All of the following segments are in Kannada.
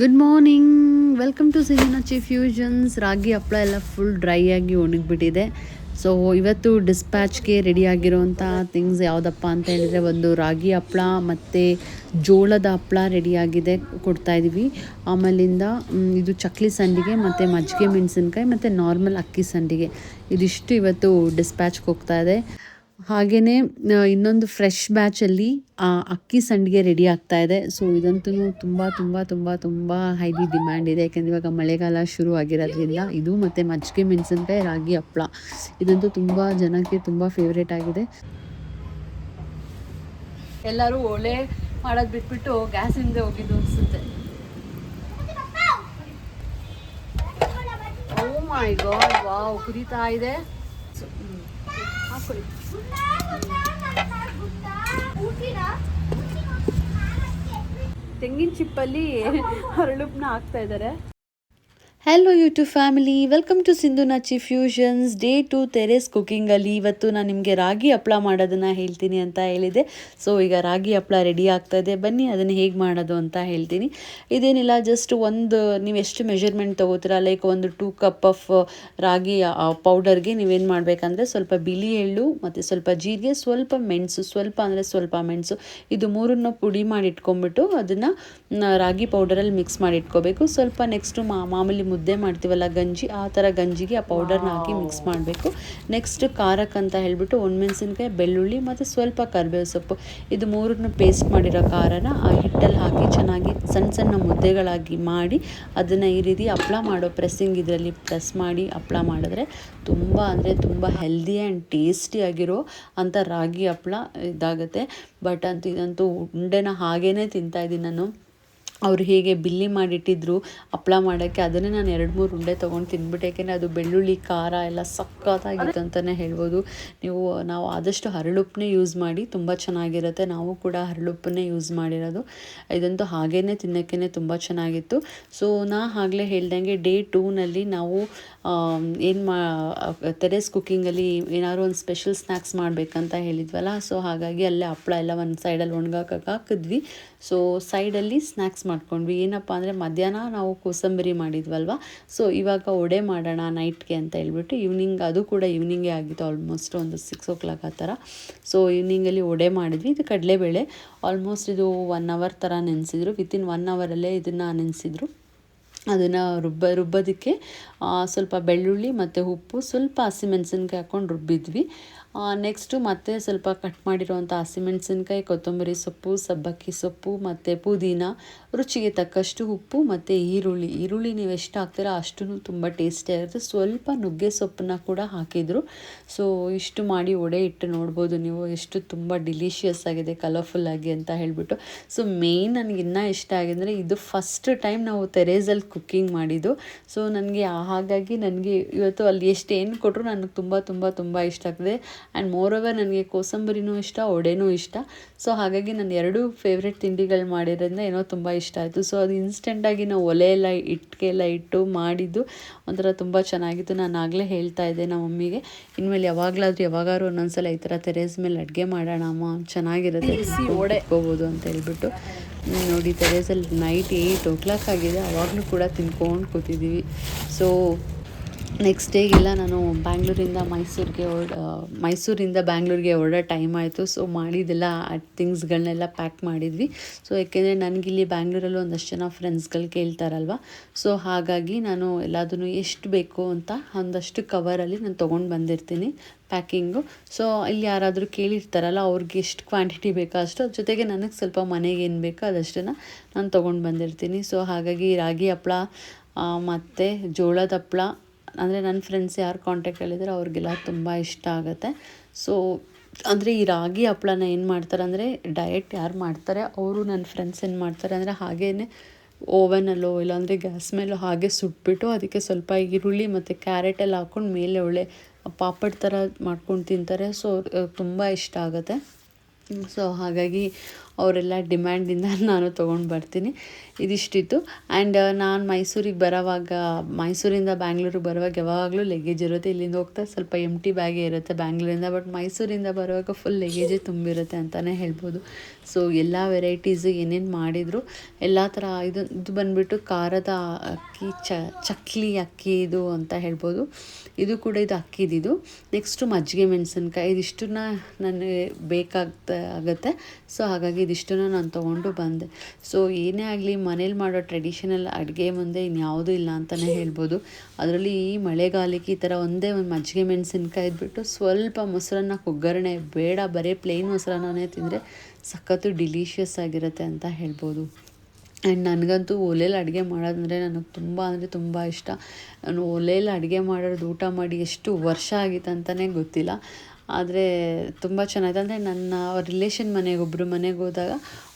Good morning, welcome to Sihinachchi fusions. ರಾಗಿ ಹಪ್ಪಳ ಎಲ್ಲ ಫುಲ್ ಡ್ರೈ ಆಗಿ ಒಣಗಿಬಿಟ್ಟಿದೆ. ಸೊ ಇವತ್ತು ಡಿಸ್ಪ್ಯಾಚ್ಗೆ ರೆಡಿಯಾಗಿರೋವಂಥ ಥಿಂಗ್ಸ್ ಯಾವುದಪ್ಪ ಅಂತ ಹೇಳಿದರೆ, ಒಂದು ರಾಗಿ ಹಪ್ಪಳ ಮತ್ತು ಜೋಳದ ಹಪ್ಪಳ ರೆಡಿಯಾಗಿದೆ, ಕೊಡ್ತಾಯಿದ್ದೀವಿ. ಆಮೇಲಿಂದ ಇದು ಚಕ್ಲಿ ಸಂಡಿಗೆ ಮತ್ತು ಮಜ್ಜಿಗೆ ಮೆಣಸಿನ್ಕಾಯಿ ಮತ್ತು ನಾರ್ಮಲ್ ಅಕ್ಕಿ ಸಂಡಿಗೆ, ಇದಿಷ್ಟು ಇವತ್ತು ಡಿಸ್ಪ್ಯಾಚ್ಗೆ ಹೋಗ್ತಾಯಿದೆ. ಹಾಗೆಯೇ ಇನ್ನೊಂದು ಫ್ರೆಶ್ ಬ್ಯಾಚಲ್ಲಿ ಅಕ್ಕಿ ಸಂಡಿಗೆ ರೆಡಿ ಆಗ್ತಾ ಇದೆ. ಸೊ ಇದಂತೂ ತುಂಬ ತುಂಬ ತುಂಬ ತುಂಬ ಹೈಲಿ ಡಿಮ್ಯಾಂಡ್ ಇದೆ, ಯಾಕೆಂದರೆ ಇವಾಗ ಮಳೆಗಾಲ ಶುರು ಆಗಿರೋದ್ರಿಂದ. ಇದು ಮತ್ತು ಮಜ್ಜಿಗೆ ಮೆಣಸಿನ್ಕಾಯಿ ರಾಗಿ ಹಪ್ಪಳ ಇದಂತೂ ತುಂಬ ಜನಕ್ಕೆ ತುಂಬ ಫೇವ್ರೇಟ್ ಆಗಿದೆ. ಎಲ್ಲರೂ ಒಲೆ ಮಾಡೋದು ಬಿಟ್ಬಿಟ್ಟು ಗ್ಯಾಸ್ ಹಿಂದೆ ಹೋಗಿದ್ದು ಅನಿಸುತ್ತೆ. ಓ ಮೈ ಗಾಡ್, ವಾವ್, ಕುದೀತಾ ಇದೆ. ಹಾಕೊಳ್ಳಿ. ತೆಂಗಿನ ಚಿಪ್ಪಲ್ಲಿ ಹರಳುಪ್ಪನ್ನ ಹಾಕ್ತಾ ಇದ್ದಾರೆ. Hello YouTube family, welcome to Sindhunachchi fusions. Day 2 terrace ಕುಕ್ಕಿಂಗಲ್ಲಿ ಇವತ್ತು ನಾನು ನಿಮಗೆ ರಾಗಿ ಹಪ್ಪಳ ಮಾಡೋದನ್ನು ಹೇಳ್ತೀನಿ ಅಂತ ಹೇಳಿದೆ. ಸೊ ಈಗ ರಾಗಿ ಹಪ್ಪಳ ರೆಡಿ ಆಗ್ತಾಯಿದೆ, ಬನ್ನಿ ಅದನ್ನು ಹೇಗೆ ಮಾಡೋದು ಅಂತ ಹೇಳ್ತೀನಿ. ಇದೇನಿಲ್ಲ, ಜಸ್ಟ್ ನೀವು ಎಷ್ಟು ಮೆಷರ್ಮೆಂಟ್ ತೊಗೋತೀರಾ, ಲೈಕ್ ಒಂದು 2 ಕಪ್ ಆಫ್ ರಾಗಿ ಪೌಡರ್ಗೆ ನೀವೇನು ಮಾಡಬೇಕಂದ್ರೆ, ಸ್ವಲ್ಪ ಬಿಳಿ ಎಳ್ಳು ಮತ್ತು ಸ್ವಲ್ಪ ಜೀರಿಗೆ, ಸ್ವಲ್ಪ ಮೆಣಸು, ಸ್ವಲ್ಪ ಮೆಣಸು, ಇದು ಮೂರನ್ನು ಪುಡಿ ಮಾಡಿ ಇಟ್ಕೊಂಡ್ಬಿಟ್ಟು ಅದನ್ನು ರಾಗಿ ಪೌಡರಲ್ಲಿ ಮಿಕ್ಸ್ ಮಾಡಿ ಇಟ್ಕೋಬೇಕು. ಸ್ವಲ್ಪ ನೆಕ್ಸ್ಟು ಮಾಮೂಲಿ ಮುದ್ದೆ ಮಾಡ್ತೀವಲ್ಲ ಗಂಜಿ, ಆ ಥರ ಗಂಜಿಗೆ ಆ ಪೌಡರ್ನ ಹಾಕಿ ಮಿಕ್ಸ್ ಮಾಡಬೇಕು. ನೆಕ್ಸ್ಟ್ ಖಾರಕ್ಕೆ ಅಂತ ಹೇಳಿಬಿಟ್ಟು ಒಣಮೆಣಸಿನ್ಕಾಯಿ, ಬೆಳ್ಳುಳ್ಳಿ ಮತ್ತು ಸ್ವಲ್ಪ ಕರಿಬೇವು ಸೊಪ್ಪು, ಇದು ಮೂರನ್ನು ಪೇಸ್ಟ್ ಮಾಡಿರೋ ಖಾರನ ಆ ಹಿಟ್ಟಲ್ಲಿ ಹಾಕಿ ಚೆನ್ನಾಗಿ ಸಣ್ಣ ಸಣ್ಣ ಮುದ್ದೆಗಳಾಗಿ ಮಾಡಿ ಅದನ್ನು ಈ ರೀತಿ ಹಪ್ಪಳ ಮಾಡೋ ಪ್ರೆಸ್ಸಿಂಗ್ ಇದರಲ್ಲಿ ಪ್ರೆಸ್ ಮಾಡಿ ಹಪ್ಪಳ ಮಾಡಿದ್ರೆ ತುಂಬ ಅಂದರೆ ತುಂಬ ಹೆಲ್ದಿ ಆ್ಯಂಡ್ ಟೇಸ್ಟಿಯಾಗಿರೋ ಅಂಥ ರಾಗಿ ಹಪ್ಪಳ ಇದಾಗುತ್ತೆ. ಬಟ್ ಇದಂತೂ ಉಂಡೆನ ಹಾಗೇ ತಿಂತಾಯಿದ್ದೀನಿ ನಾನು. ಅವರು ಹೇಗೆ ಬಿಲ್ಲಿ ಮಾಡಿಟ್ಟಿದ್ರು ಹಪ್ಪಳ ಮಾಡೋಕ್ಕೆ, ಅದನ್ನೇ ನಾನು 2-3 ಉಂಡೆ ತೊಗೊಂಡು ತಿಂದ್ಬಿಟ್ಟು, ಯಾಕೆಂದರೆ ಅದು ಬೆಳ್ಳುಳ್ಳಿ ಖಾರ ಎಲ್ಲ ಸಕ್ಕತ್ತಾಗಿತ್ತು ಅಂತಲೇ ಹೇಳ್ಬೋದು. ನಾವು ಆದಷ್ಟು ಹರಳುಪ್ಪನ್ನೇ ಯೂಸ್ ಮಾಡಿ, ತುಂಬ ಚೆನ್ನಾಗಿರುತ್ತೆ. ನಾವು ಕೂಡ ಹರಳುಪ್ಪನ್ನೇ ಯೂಸ್ ಮಾಡಿರೋದು. ಇದಂತೂ ಹಾಗೇ ತಿನ್ನೋಕ್ಕೇ ತುಂಬ ಚೆನ್ನಾಗಿತ್ತು. ಸೊ ಆಗಲೇ ಹೇಳ್ದಂಗೆ ಡೇ 2ನಲ್ಲಿ ನಾವು ಟೆರೇಸ್ ಕುಕ್ಕಿಂಗಲ್ಲಿ ಏನಾದ್ರು ಒಂದು ಸ್ಪೆಷಲ್ ಸ್ನ್ಯಾಕ್ಸ್ ಮಾಡಬೇಕಂತ ಹೇಳಿದ್ವಲ್ಲ. ಸೊ ಹಾಗಾಗಿ ಅಲ್ಲೇ ಹಪ್ಪಳ ಎಲ್ಲ ಒಂದು ಸೈಡಲ್ಲಿ ಒಣಗಾಕಕ್ಕೆ ಹಾಕಿದ್ವಿ. ಸೊ ಸೈಡಲ್ಲಿ ಸ್ನ್ಯಾಕ್ಸ್ ಮಾಡ್ಕೊಂಡ್ವಿ. ಏನಪ್ಪ ಅಂದರೆ, ಮಧ್ಯಾಹ್ನ ನಾವು ಕೋಸಂಬರಿ ಮಾಡಿದ್ವಲ್ವ, ಸೊ ಇವಾಗ ವಡೆ ಮಾಡೋಣ ನೈಟ್ಗೆ ಅಂತ ಹೇಳ್ಬಿಟ್ಟು ಅದು ಕೂಡ ಈವ್ನಿಂಗೇ ಆಗಿತ್ತು, ಆಲ್ಮೋಸ್ಟ್ ಒಂದು 6 o'clock ಆ ಥರ. ಸೊ ಈವ್ನಿಂಗಲ್ಲಿ ವಡೆ ಮಾಡಿದ್ವಿ. ಇದು ಕಡಲೆಬೇಳೆ, ಆಲ್ಮೋಸ್ಟ್ ಇದು 1 hour ಥರ ನೆನೆಸಿದ್ರು. ವಿತಿನ್ 1 hourಲ್ಲೇ ಇದನ್ನು ನೆನೆಸಿದ್ರು. ಅದನ್ನು ರುಬ್ಬೋದಕ್ಕೆ ಸ್ವಲ್ಪ ಬೆಳ್ಳುಳ್ಳಿ ಮತ್ತು ಉಪ್ಪು, ಸ್ವಲ್ಪ ಹಸಿಮೆಣಸಿನ್ಕಾಯಿ ಹಾಕ್ಕೊಂಡು ರುಬ್ಬಿದ್ವಿ. ನೆಕ್ಸ್ಟು ಮತ್ತೆ ಸ್ವಲ್ಪ ಕಟ್ ಮಾಡಿರೋವಂಥ ಹಸಿಮೆಣಸಿನ್ಕಾಯಿ, ಕೊತ್ತಂಬರಿ ಸೊಪ್ಪು, ಸಬ್ಬಕ್ಕಿ ಸೊಪ್ಪು ಮತ್ತು ಪುದೀನ, ರುಚಿಗೆ ತಕ್ಕಷ್ಟು ಉಪ್ಪು ಮತ್ತು ಈರುಳ್ಳಿ ನೀವು ಎಷ್ಟು ಹಾಕ್ತೀರೋ ಅಷ್ಟು ತುಂಬ ಟೇಸ್ಟಿಯಾಗಿರುತ್ತೆ. ಸ್ವಲ್ಪ ನುಗ್ಗೆ ಸೊಪ್ಪನ್ನ ಕೂಡ ಹಾಕಿದರು. ಸೊ ಇಷ್ಟು ಮಾಡಿ ವಡೆ ಇಟ್ಟು ನೋಡ್ಬೋದು ನೀವು, ಎಷ್ಟು ತುಂಬ ಡಿಲಿಷಿಯಸ್ ಆಗಿದೆ, ಕಲರ್ಫುಲ್ಲಾಗಿ ಅಂತ ಹೇಳಿಬಿಟ್ಟು. ಸೊ ಮೇಯ್ನ್ ನನಗೆ ಇನ್ನೂ ಇಷ್ಟ ಆಗಿದೆ ಅಂದರೆ, ಇದು ಫಸ್ಟ್ ಟೈಮ್ ನಾವು ಟೆರೇಸಲ್ಲಿ ಕುಕ್ಕಿಂಗ್ ಮಾಡಿದ್ದು. ಸೊ ಹಾಗಾಗಿ ನನಗೆ ಇವತ್ತು ಅಲ್ಲಿ ಏನು ಕೊಟ್ಟರು ನನಗೆ ತುಂಬ ತುಂಬ ತುಂಬ ಇಷ್ಟ ಆಗ್ತದೆ. ಆ್ಯಂಡ್ ಮೋರ್ ಓವರ್ ನನಗೆ ಕೋಸಂಬರಿನೂ ಇಷ್ಟ, ವಡೆನೂ ಇಷ್ಟ. ಸೊ ಹಾಗಾಗಿ ನಾನು 2 ಫೇವ್ರೆಟ್ ತಿಂಡಿಗಳು ಮಾಡಿರೋದ್ರಿಂದ ಏನೋ ತುಂಬ ಇಷ್ಟ ಆಯಿತು. ಸೊ ಅದು ಇನ್ಸ್ಟೆಂಟಾಗಿ ನಾವು ಒಲೆ ಎಲ್ಲ ಇಟ್ಟು ಮಾಡಿದ್ದು ಒಂಥರ ತುಂಬ ಚೆನ್ನಾಗಿತ್ತು. ನಾನು ಆಗಲೇ ಹೇಳ್ತಾ ಇದ್ದೆ ನಮ್ಮ ಮಮ್ಮಿಗೆ, ಇನ್ಮೇಲೆ ಯಾವಾಗಾದ್ರೂ ಒಂದೊಂದ್ಸಲ ಈ ಥರ ಟೆರೇಸ್ ಮೇಲೆ ಅಡುಗೆ ಮಾಡೋಣ ಅಮ್ಮ, ಚೆನ್ನಾಗಿರುತ್ತೆ, ವಡೆ ಹೋಗ್ಬೋದು ಅಂತ ಹೇಳ್ಬಿಟ್ಟು. ನೋಡಿ, ಟೆರೇಸಲ್ಲಿ ನೈಟ್ 8 o'clock ಆಗಿದೆ, ಆವಾಗಲೂ ಕೂಡ ತಿನ್ಕೊಂಡು ಕೂತಿದ್ದೀವಿ. ಸೊ ನೆಕ್ಸ್ಟ್ ಡೇಗೆಲ್ಲ ನಾನು ಮೈಸೂರಿಂದ ಬ್ಯಾಂಗ್ಳೂರಿಗೆ ಹೊರಡೋ ಟೈಮ್ ಆಯಿತು. ಸೊ ಮಾಡಿದ್ದೆಲ್ಲ ಥಿಂಗ್ಸ್ಗಳನ್ನೆಲ್ಲ ಪ್ಯಾಕ್ ಮಾಡಿದ್ವಿ. ಸೊ ಯಾಕೆಂದರೆ ನನಗಿಲ್ಲಿ ಬ್ಯಾಂಗ್ಳೂರಲ್ಲಿ ಒಂದಷ್ಟು ಜನ ಫ್ರೆಂಡ್ಸ್ಗಳು ಕೇಳ್ತಾರಲ್ವ. ಸೊ ಹಾಗಾಗಿ ನಾನು ಎಲ್ಲದನ್ನು ಎಷ್ಟು ಬೇಕು ಅಂತ ಒಂದಷ್ಟು ಕವರಲ್ಲಿ ನಾನು ತೊಗೊಂಡು ಬಂದಿರ್ತೀನಿ ಪ್ಯಾಕಿಂಗು. ಸೊ ಇಲ್ಲಿ ಯಾರಾದರೂ ಕೇಳಿರ್ತಾರಲ್ಲ, ಅವ್ರಿಗೆ ಎಷ್ಟು ಕ್ವಾಂಟಿಟಿ ಬೇಕೋ ಅಷ್ಟು, ಅದ್ರ ಜೊತೆಗೆ ನನಗೆ ಸ್ವಲ್ಪ ಮನೆಗೆ ಏನು ಬೇಕೋ ಅದಷ್ಟನ್ನು ನಾನು ತೊಗೊಂಡು ಬಂದಿರ್ತೀನಿ. ಸೊ ಹಾಗಾಗಿ ರಾಗಿ ಹಪ್ಪಳ ಮತ್ತು ಜೋಳದ ಹಪ್ಪಳ ಅಂದರೆ ನನ್ನ ಫ್ರೆಂಡ್ಸ್ ಯಾರು ಕಾಂಟ್ಯಾಕ್ಟಲ್ಲಿದ್ದಾರೆ ಅವ್ರಿಗೆಲ್ಲ ತುಂಬ ಇಷ್ಟ ಆಗುತ್ತೆ. ಸೊ ಅಂದರೆ ಈ ರಾಗಿ ಹಪ್ಪಳನ ಏನು ಮಾಡ್ತಾರೆ ಅಂದರೆ, ಡಯಟ್ ಯಾರು ಮಾಡ್ತಾರೆ ಅವರು ನನ್ನ ಫ್ರೆಂಡ್ಸ್ ಏನು ಮಾಡ್ತಾರೆ ಅಂದರೆ, ಹಾಗೇ ಓವನಲ್ಲೋ ಇಲ್ಲಾಂದರೆ ಗ್ಯಾಸ್ ಮೇಲೋ ಹಾಗೆ ಸುಟ್ಬಿಟ್ಟು ಅದಕ್ಕೆ ಸ್ವಲ್ಪ ಈರುಳ್ಳಿ ಮತ್ತು ಕ್ಯಾರೆಟೆಲ್ಲ ಹಾಕ್ಕೊಂಡು ಮೇಲೆ ಒಳ್ಳೆ ಪಾಪಡ್ ಥರ ಮಾಡ್ಕೊಂಡು ತಿಂತಾರೆ. ಸೊ ತುಂಬ ಇಷ್ಟ ಆಗುತ್ತೆ. ಸೊ ಹಾಗಾಗಿ ಅವರೆಲ್ಲ ಡಿಮ್ಯಾಂಡಿಂದ ನಾನು ತೊಗೊಂಡು ಬರ್ತೀನಿ. ಇದಿಷ್ಟಿತ್ತು. ಆ್ಯಂಡ್ ನಾನು ಮೈಸೂರಿಗೆ ಬರೋವಾಗ, ಮೈಸೂರಿಂದ ಬ್ಯಾಂಗ್ಳೂರಿಗೆ ಬರುವಾಗ ಯಾವಾಗಲೂ ಲಗೇಜ್ ಇರುತ್ತೆ. ಇಲ್ಲಿಂದ ಹೋಗ್ತಾ ಸ್ವಲ್ಪ ಎಂಟಿ ಬ್ಯಾಗೇ ಇರುತ್ತೆ ಬ್ಯಾಂಗ್ಳೂರಿಂದ, ಬಟ್ ಮೈಸೂರಿಂದ ಬರುವಾಗ ಫುಲ್ ಲಗೇಜೇ ತುಂಬಿರುತ್ತೆ ಅಂತಲೇ ಹೇಳ್ಬೋದು. ಸೊ ಎಲ್ಲ ವೆರೈಟೀಸು ಏನೇನು ಮಾಡಿದರು ಎಲ್ಲ ಥರ. ಇದು ಬಂದುಬಿಟ್ಟು ಖಾರದ ಅಕ್ಕಿ, ಚಕ್ಲಿ ಅಕ್ಕಿ ಇದು ಅಂತ ಹೇಳ್ಬೋದು. ಇದು ಕೂಡ ಇದು ಅಕ್ಕಿದಿದು. ನೆಕ್ಸ್ಟು ಮಜ್ಜಿಗೆ ಮೆಣಸಿನ್ಕಾಯಿ, ಇದಿಷ್ಟನ್ನ ನನಗೆ ಆಗುತ್ತೆ. ಸೊ ಹಾಗಾಗಿ ಇದಿಷ್ಟನ್ನು ನಾನು ತೊಗೊಂಡು ಬಂದೆ. ಸೊ ಏನೇ ಆಗಲಿ ಮನೇಲಿ ಮಾಡೋ ಟ್ರೆಡಿಷನಲ್ ಅಡುಗೆ ಮುಂದೆ ಇನ್ಯಾವುದೂ ಇಲ್ಲ ಅಂತಲೇ ಹೇಳ್ಬೋದು. ಅದರಲ್ಲಿ ಈ ಮಳೆಗಾಲಕ್ಕೆ ಈ ಥರ ಒಂದೇ ಒಂದು ಮಜ್ಜಿಗೆ ಮೆಣಸಿನ್ಕಾಯಿ ಇದ್ಬಿಟ್ಟು ಸ್ವಲ್ಪ ಮೊಸರನ್ನ, ಒಗ್ಗರಣೆ ಬೇಡ, ಬರೀ ಪ್ಲೇನ್ ಮೊಸರನ್ನೇ ತಿಂದರೆ ಸಖತ್ತು ಡಿಲೀಷಿಯಸ್ ಆಗಿರುತ್ತೆ ಅಂತ ಹೇಳ್ಬೋದು. ಆ್ಯಂಡ್ ನನಗಂತೂ ಒಲೆಯಲ್ಲಿ ಅಡುಗೆ ಮಾಡೋದಂದರೆ ನನಗೆ ತುಂಬ ಅಂದರೆ ತುಂಬ ಇಷ್ಟ. ನಾನು ಒಲೆಯಲ್ಲಿ ಅಡುಗೆ ಮಾಡೋದು ಊಟ ಮಾಡಿ ಎಷ್ಟು ವರ್ಷ ಆಗಿತ್ತು ಅಂತಲೇ ಗೊತ್ತಿಲ್ಲ. ಆದರೆ ತುಂಬ ಚೆನ್ನಾಗಿದೆ. ಅಂದರೆ ನನ್ನ ರಿಲೇಷನ್ ಒಬ್ಬರು ಮನೆಗೆ ಹೋದಾಗ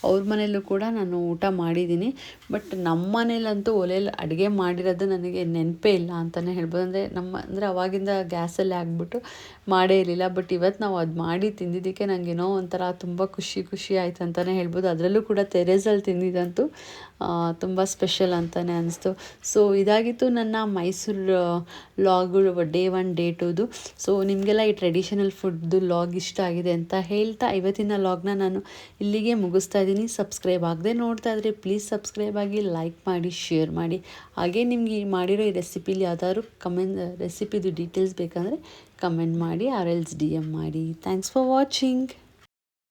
ಅವ್ರ ಮನೆಯಲ್ಲೂ ಕೂಡ ನಾನು ಊಟ ಮಾಡಿದ್ದೀನಿ. ಬಟ್ ನಮ್ಮ ಮನೇಲಂತೂ ಒಲೆಯಲ್ಲಿ ಅಡುಗೆ ಮಾಡಿರೋದು ನನಗೆ ನೆನಪೇ ಇಲ್ಲ ಅಂತಲೇ ಹೇಳ್ಬೋದು. ಅಂದರೆ ಅವಾಗಿಂದ ಗ್ಯಾಸಲ್ಲೇ ಆಗಿಬಿಟ್ಟು ಮಾಡೇ ಇರಲಿಲ್ಲ. ಬಟ್ ಇವತ್ತು ನಾವು ಅದು ಮಾಡಿ ತಿಂದಿದ್ದಕ್ಕೆ ನನಗೇನೋ ಒಂಥರ ತುಂಬ ಖುಷಿ ಆಯಿತು ಅಂತಲೇ ಹೇಳ್ಬೋದು. ಅದರಲ್ಲೂ ಕೂಡ ಟೆರೇಸಲ್ಲಿ ತಿಂದಿದ್ದಂತೂ ತುಂಬ ಸ್ಪೆಷಲ್ ಅಂತಲೇ ಅನಿಸ್ತು. ಸೊ ಇದಾಗಿತ್ತು ನನ್ನ ಮೈಸೂರು ಲಾಗು ಡೇ 1 ಡೇ 2ದು. ಸೊ ನಿಮಗೆಲ್ಲ ಈ ಟ್ರೆಡಿಷನಲ್ ಫುಡ್ದು ಲಾಗ್ ಇಷ್ಟ ಆಗಿದೆ ಅಂತ ಹೇಳ್ತಾ ಇವತ್ತಿನ ಲಾಗ್ನ ನಾನು ಇಲ್ಲಿಗೆ ಮುಗಿಸ್ತಾ ಇದ್ದೀನಿ. ಸಬ್ಸ್ಕ್ರೈಬ್ ಆಗದೆ ನೋಡ್ತಾ ಇದ್ದರೆ ಪ್ಲೀಸ್ ಸಬ್ಸ್ಕ್ರೈಬ್ ಆಗಿ, ಲೈಕ್ ಮಾಡಿ, ಶೇರ್ ಮಾಡಿ. ಹಾಗೆ ನಿಮಗೆ ಮಾಡಿರೋ ಈ ರೆಸಿಪಿಲಿ ಯಾವ್ದಾದ್ರು ರೆಸಿಪಿದು ಡೀಟೇಲ್ಸ್ ಬೇಕಂದರೆ ಕಮೆಂಟ್ ಮಾಡಿ, ಆರ್ ಎಲ್ಸ್ DM ಮಾಡಿ. Thanks for watching.